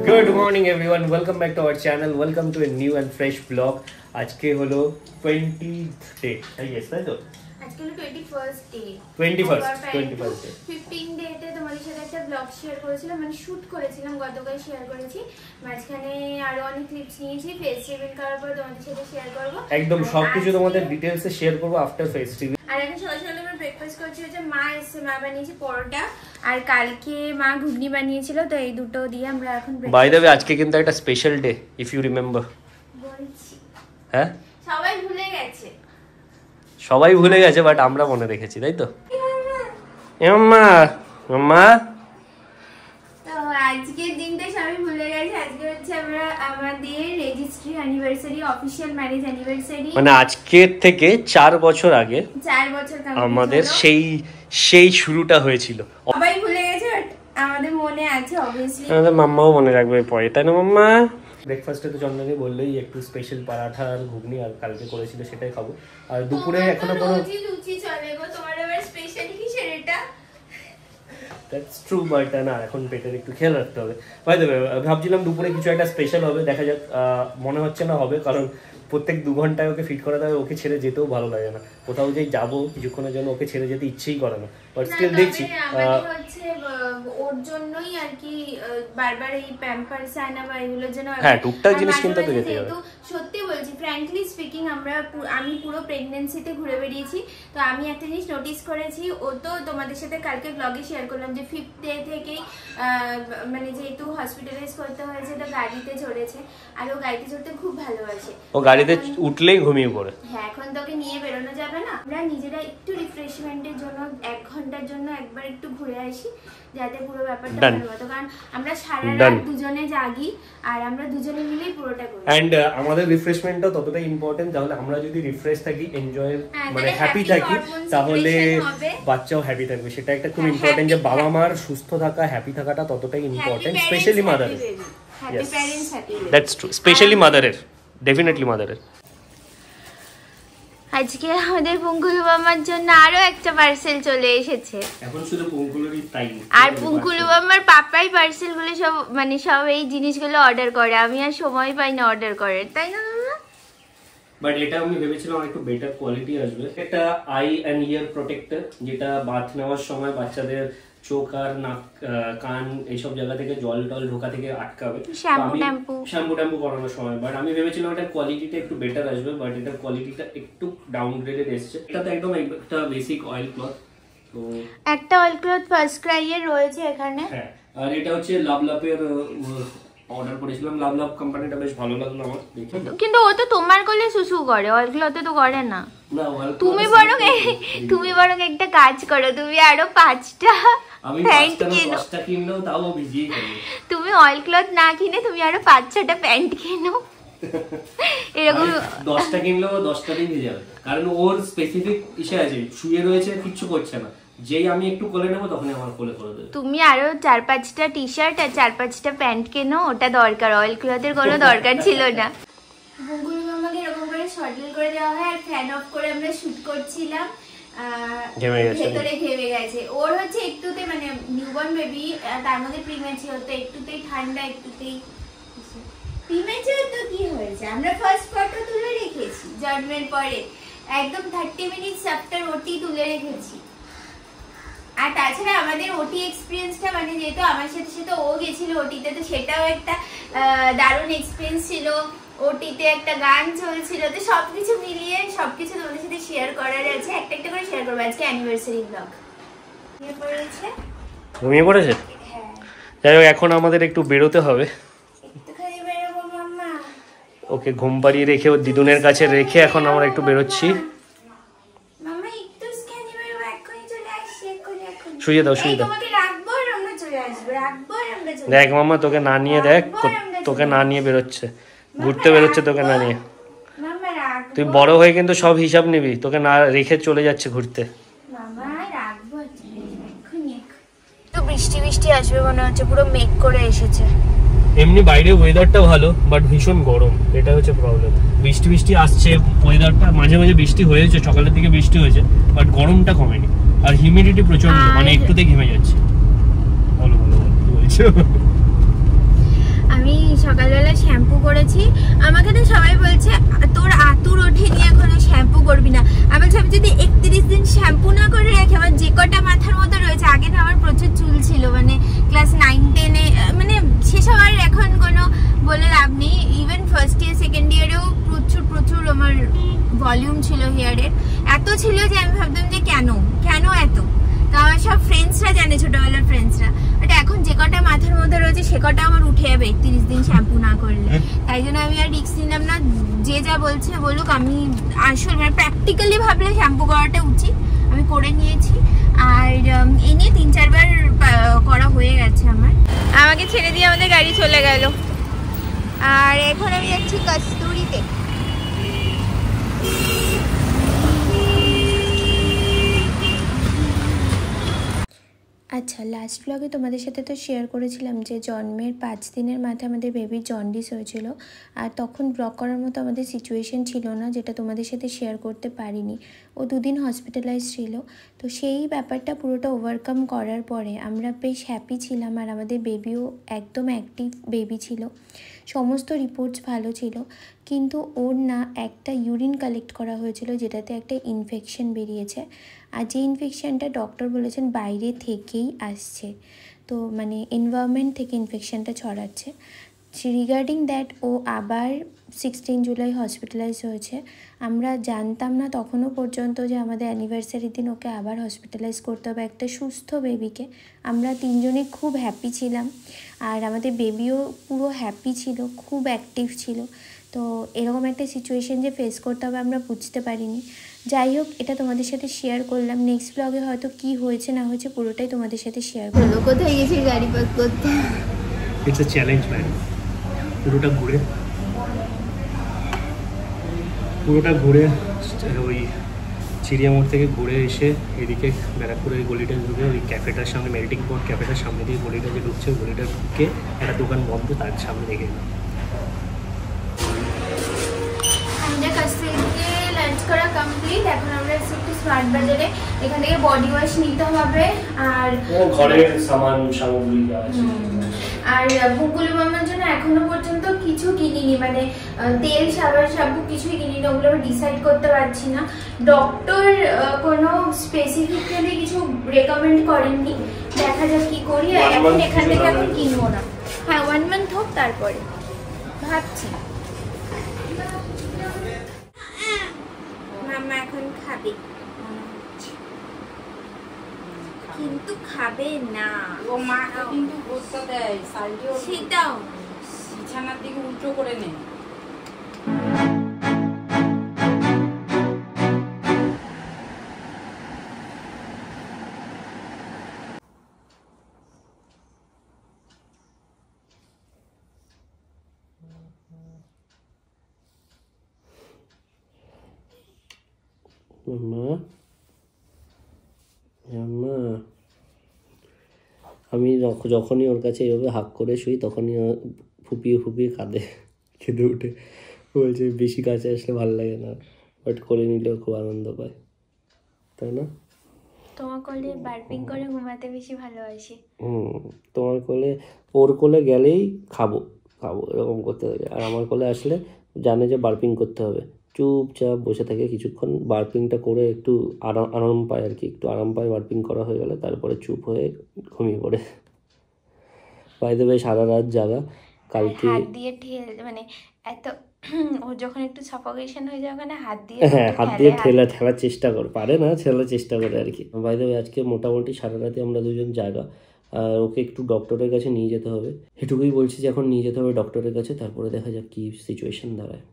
Good morning everyone, welcome back to our channel, welcome to a new and fresh vlog. আজকে হলো 20th day, yes তাই তো? আজকে হলো 21st day 21st day 15 day তে তোমাদের সাথে একটা ব্লগ শেয়ার করেছিলাম, মানে শুট করেছিলাম, গতকাল শেয়ার করেছি। মাঝখানে আরো অনেক ক্লিপস নিয়েছি, ফেস রিভিল করার পর তোমাদের সাথে শেয়ার করব। একদম সবকিছু তোমাদের ডিটেইলস এ শেয়ার করব আফটার ফেস রিভিল। আর এখন সকালে আমরা ব্রেকফাস্ট করছি, হচ্ছে মা এসে মা বানিয়েছে পরোটা, আর কালকে মা ঘুগনি বানিয়েছিল, তো এই দুটো দিয়ে আমরা এখন বাই দ্য ওয়ে আজকে কিন্তু একটা special day, if you remember. বলছি হ্যাঁ সবাই ভুলে গেছে, বাট আমরা মনে রেখেছি, তাই তো? মাম্মা মাম্মা তো আজকের দিনটা সবাই ভুলে গেছে। আজকে হচ্ছে আমরা আমাদের registry anniversary, official marriage anniversary, মানে আজকের থেকে 4 বছর আগে 4 বছর আমাদের সেই শুরুটা হয়েছিল। সবাই ভুলে গেছে, বাট আমাদের মনে আছে অবভিয়াসলি। আমাদের মাম্মাও মনে রাখবে পরে, তাই না মাম্মা? ব্রেকফাস্টে তো চন্দনী বললেই একটু স্পেশাল পরাঠা আর ঘুগনি আর কালকে করেছিল সেটাই খাবো। আর দুপুরে এখনো কোনো লুচি চলে গো, তোমার আবার স্পেশাল কিসের এটা? দ্যাটস ট্রু, বাট না এখন পেটের একটু খেয়াল রাখতে হবে। বাই দ্য ওয়ে ভাবছিলাম দুপুরে কিছু একটা স্পেশাল হবে, দেখা যাক। মনে হচ্ছে না হবে, কারণ প্রত্যেক 2 ঘন্টায় ওকে ফিট করাতে হবে, ওকে ছেড়ে যেতেও ভালো লাগে না। কোথাও যে যাবো কিছুক্ষণের জন্য ওকে ছেড়ে যেতে ইচ্ছেই করে না, বাট স্টিল দেখছি। হচ্ছে ওর জন্যই আর কি বারবার এই প্যাম্পারস আনা বা এগুলোর জন্য, হ্যাঁ টুকটাক জিনিস কিনতে তো যেতে হবে। সত্যি বলছি, ফ্র্যাঙ্কলি স্পিকিং, আমি পুরো প্রেগন্যান্সিতে ঘুরে বেরিয়েছি। তো আমি একটা জিনিস নোটিস করেছি, ও তো তোমাদের সাথে কালকে ব্লগে শেয়ার করলাম যে 5th ডে থেকেই মানে যেহেতু হসপিটালাইজ করতে হয়েছে, তো গাড়িতে চড়েছে, আর ও গাড়িতে চড়তে খুব ভালোবাসে। ও গাড়িতে উঠলেই ঘুমিয়ে পড়ে। হ্যাঁ, এখন তোকে নিয়ে বেরোনো যাবে না, আমরা নিজেরা একটু রিফ্রেশমেন্টের জন্য 1 ঘন্টার জন্য একবার একটু ঘুরে আসি, যাতে পুরো ব্যাপারটা ভালো হয়। কারণ আমরা সারা রাত দুজনে জাগি, আর আমরা দুজনে মিলেই পুরোটা করি। এন্ড আমাদের রিফ্রেশমেন্টটাও ততটাই ইম্পর্টেন্ট। তাহলে আমরা যদি রিফ্রেশ থাকি, এনজয় মানে হ্যাপি থাকি, তাহলে বাচ্চাও হ্যাপি থাকবে। সেটা একটা খুব ইম্পর্টেন্ট, যে বাবা মার সুস্থ থাকা, হ্যাপি থাকাটা ততটাই ইম্পর্টেন্ট, স্পেশালি মাদারের। Happy parents happy baby, that's true, specially মাদারের, ডেফিনেটলি মাদারের। আজকে আমাদের পঙ্কুলু মামার জন্য আরো একটা পার্সেল চলে এসেছে। এখন শুধু পঙ্কুলুরই তাই, আর পঙ্কুলু মামার পাপাই পার্সেল গুলো সব মানে সব এই জিনিসগুলো অর্ডার করে, আমি আর সময় পাই না অর্ডার করার, তাই না মামা? বাট এটা আমি ভেবেছিলাম একটু বেটার কোয়ালিটি আসবে। একটা আই অ্যান্ড ইয়ার প্রোটেক্টর, যেটা বাথ নেওয়ার সময় বাচ্চাদের চোখ আর নাক কান এইসব জায়গা থেকে জল টল ঢোকা থেকে আটকাবে, শ্যাম্পু ট্যাম্পু করানোর সময়। বাট আমি ভেবেছিলাম এটার কোয়ালিটিটা একটু বেটার আসবে, বাট এটার কোয়ালিটিটা একটু ডাউনগ্রেডেড এসছে। এটা তো একদম একটা বেসিক অয়েল ক্লথ, তো একটা অয়েল ক্লথ ফার্স্ট ক্রাই এর রয়েছে এখানে। হ্যাঁ, আর এটা হচ্ছে লাভলাপের অর্ডার করেছিলাম। লাভলাপ কোম্পানিটা বেশ ভালো লাগলো আমার দেখে। কিন্তু ও তো তোমার কোলে সুসু করে, অয়েল ক্লথে তো করে না। তুমি বরং একটা কাজ করো, তুমি আরো 5টা প্যান্ট কিনো। তাও ভিজিয়ে ফেলবে। তুমি অয়েল ক্লথ না কিনে তুমি আরো 5-6টা প্যান্ট কিনো, এরকম 10টা কিনলেও 10টা দিন ভিজে যাবে, কারণ ওর স্পেসিফিক ইসে আছে, শুয়ে রয়েছে, কিচ্ছু করছে না, যেই আমি একটু কোলে নেবো তখনই আমার কোলে করে দেবে। তুমি আরো 4-5টা টি শার্ট আর 4-5টা প্যান্ট কেনো, ওটা দরকার, অয়েল ক্লথের কোনো দরকার ছিল না। বঙ্গুলি মামাকে এরকম করে শর্টল করে দেওয়া হয়, আর ফ্যান অফ করে আমরা শুট করছিলাম, ভেতরে ঘেমে গেছে। ওর হচ্ছে একটুতে মানে নিউবর্ন বেবি, তার মধ্যে প্রিম্যাচিওর, তো একটুতেই ঠান্ডা, একটুতেই প্রিম্যাচিওর। তো কি হয়েছে, আমরা ফার্স্ট ফটো তুলে রেখেছি জন্মের পরে, একদম 30 মিনিটস আফটার ওটি তুলে রেখেছি। আর তাছাড়া আমাদের ওটি এক্সপিরিয়েন্সটা, মানে যেহেতু আমার সাথে সাথে ও গেছিল ওটিতে, তো সেটাও একটা দারুণ এক্সপিরিয়েন্স ছিল। ওটিতে একটা গান চলছিল, তো সবকিছু মিলিয়ে সবকিছু তোমাদের সাথে শেয়ার করার আছে, একটা একটা করে শেয়ার করবো আজকে অ্যানিভার্সারি ব্লগ। ঘুমিয়ে পড়েছে? হ্যাঁ। যাই হোক, এখন আমাদের একটু বেরোতে হবে। একটুখানি বেরোবো মাম্মা। ওকে ঘুম পাড়িয়ে রেখে, ওর দিদুনের কাছে রেখে এখন আমরা একটু বেরোচ্ছি। মাম্মা একটু স্ক্যানে বেরোবো, এক্ষুনি চলে আসছি, এক্ষুনি। শুয়ে দাও, শুয়ে দাও। তোমাকে রাখবো আর আমরা চলে আসবো, রাখবো আর আমরা চলে আসবো। দেখ মাম্মা, তোকে না নিয়ে, দেখ তোকে না নিয়ে বেরোচ্ছে, ঘুরতে বেরোচ্ছে তোকে না নিয়ে। তুই বড় হয়ে কিন্তু সব হিসাব নিবি, তোকে না রেখে চলে যাচ্ছে ঘুরতে। তো বৃষ্টি বৃষ্টি আসবে মনে হচ্ছে, পুরো মেঘ করে এসেছে। এমনি বাইরে ওয়েদারটা ভালো, বাট ভীষণ গরম, এটা হচ্ছে প্রবলেম। বৃষ্টি বৃষ্টি আসছে, ওয়েদারটা মাঝে মাঝে বৃষ্টি হয়েছে, সকালের দিকে বৃষ্টি হয়েছে, বাট গরমটা কমেনি। আর হিউমিডিটি প্রচন্ড, মানে একটুতে ঘেমে যাচ্ছে। বলো বলো কি বলছো? আমি সকালবেলা শ্যাম্পু করেছি। আমাকে তো সবাই বলছে তোর আতুর ওঠেনি এখনো শ্যাম্পু করবি না। আমি বলছি আমি যদি 31 দিন শ্যাম্পু না করে রাখি, আমার যে কটা মাথার মতো রয়েছে, আগে তো আমার প্রচুর চুল ছিল, মানে ক্লাস 9-10-এ, মানে সেসব আর এখন কোনো বলে লাভ নেই। ইভেন ফার্স্ট ইয়ার সেকেন্ড ইয়ারেও প্রচুর আমার ভলিউম ছিল হেয়ারের, এত ছিল যে আমি ভাবতাম যে কেন এত। তো আমার সব ফ্রেন্ডসরা জানে, ছোটবেলার ফ্রেন্ডসরা, বাট এখন যে কটা মাথার মধ্যে রয়েছে সে কটা আমার উঠে যাবে 31 দিন শ্যাম্পু না করলে। তাই জন্য আমি আর রিস্ক নিলাম না, যে যা বলছে বলুক। আমি আসলে মানে প্র্যাকটিক্যালি ভাবলে শ্যাম্পু করাটা উচিত, আমি করে নিয়েছি। আর এই নিয়ে 3-4 বার করা হয়ে গেছে আমার। আমাকে ছেড়ে দিয়ে আমাদের গাড়ি চলে গেল, আর এখন আমি যাচ্ছি কস্তুরীতে। আচ্ছা, লাস্ট ব্লগে তোমাদের সাথে তো শেয়ার করেছিলাম যে জন্মের 5 দিনের মাথায় আমাদের বেবির জন্ডিস হয়েছিল, আর তখন ব্লগ করার মতো আমাদের সিচুয়েশন ছিল না, যেটা তোমাদের সাথে শেয়ার করতে পারিনি। ও 2 দিন হসপিটালাইজ ছিল। তো সেই ব্যাপারটা পুরোটা ওভারকাম করার পরে আমরা বেশ হ্যাপি ছিলাম, আর আমাদের বেবিও একদম অ্যাক্টিভ বেবি ছিল, সমস্ত রিপোর্টস ভালো ছিল। কিন্তু ওর না একটা ইউরিন কালেক্ট করা হয়েছিল, যেটাতে একটা ইনফেকশন বেরিয়েছে, আর যে ইনফেকশানটা ডক্টর বলেছেন বাইরে থেকেই আসছে, তো মানে এনভায়রনমেন্ট থেকে ইনফেকশানটা ছড়াচ্ছে। রিগার্ডিং দ্যাট ও আবার 16 জুলাই হসপিটালাইজ হয়েছে। আমরা জানতাম না তখনও পর্যন্ত যে আমাদের অ্যানিভার্সারির দিন ওকে আবার হসপিটালাইজ করতে হবে, একটা সুস্থ বেবিকে। আমরা 3 জনেই খুব হ্যাপি ছিলাম, আর আমাদের বেবিও পুরো হ্যাপি ছিল, খুব অ্যাক্টিভ ছিল। তো এরকম একটা সিচুয়েশন যে ফেস করতে হবে আমরা বুঝতে পারিনি। যাই হোক, এটা তোমাদের সাথে শেয়ার করলাম। নেক্সট ব্লগে হয়তো কি হয়েছে না হয়েছে পুরোটাই তোমাদের সাথে শেয়ার করবো। কোথায় গেছি গাড়ি পার্ক করতে? It's a challenge man. পুরোটা ঘুরে ওই চিড়িয়া মোড় থেকে ঘুরে এসে এদিকে ব্যারাকপুরের গলিটা ঢুকে ওই ক্যাফেটার সামনে, মেল্টিং পট ক্যাফেটার সামনে দিয়ে গলিটা যে ঢুকছে, গলিটা ঢুকে একটা দোকান বন্ধ, তার সামনে রেখে গেলাম। আমাদের কাছ থেকে লাঞ্চ করা কমপ্লিট। এখন আমরা একটু স্মার্ট বাজারে, এখান থেকে বডি ওয়াশ নিতে হবে, আর ঘরের সামগ্রী আছে। আর বুকুলি মামার জন্য এখনো পর্যন্ত কিছু কিনিনি, মানে তেল, সাবান, শ্যাম্পু কিছুই কিনিনি। ওগুলো আমি ডিসাইড করতে পারছি না। ডক্টর কোনো স্পেসিফিক্যালি কিছু রেকমেন্ড করেননি, দেখা যাক কি করি। এখন এখান থেকে এখন কিনবো না। হ্যাঁ, 1 মান্থ হোক, তারপরে ভাবছি। মামা এখন খাবে, কিন্তু খাবে না। ও মা কিন্তু বসতে দেয়, সাইডেও সেটাও বিছানার দিকে উল্টো করে নেয়। আমি যখনই ওর কাছে এইভাবে হাক করে শুই, তখনই ফুপিয়ে কাঁদে, কেঁদে উঠে বলছে বেশি কাছে আসলে ভালো লাগে না, বাট কোলে নিলেও খুব আনন্দ পায়, তাই না? তোমার কোলে বার্পিং করে ঘুমাতে বেশি ভালোবাসি। তোমার কোলে, ওর কোলে গেলেই খাবো এরকম করতে থাকে, আর আমার কোলে আসলে জানে যে বার্পিং করতে হবে, চুপচাপ বসে থাকে কিছুক্ষণ, বার্পিংটা করে একটু আরাম পায় আর কি, একটু আরাম পায় বার্পিং করা হয়ে গেলে, তারপরে চুপ হয়ে ঘুমিয়ে পড়ে। বাই দ্য ওয়ে, সারা রাত জাগা। কালকে হাত দিয়ে মানে এত ও যখন একটু সাফোকেশন হয়ে যায় ওখানে হাত দিয়ে ঠেলার চেষ্টা করে, পারে না, ঠেলার চেষ্টা করে আর কি। বাই দ্য ওয়ে, আজকে মোটামুটি সারা রাতে আমরা 2 জন জাগা, আর ওকে একটু ডক্টরের কাছে নিয়ে যেতে হবে। এটুকুই বলছি যে এখন নিয়ে যেতে হবে ডক্টরের কাছে, তারপরে দেখা যাক কি সিচুয়েশন দাঁড়ায়।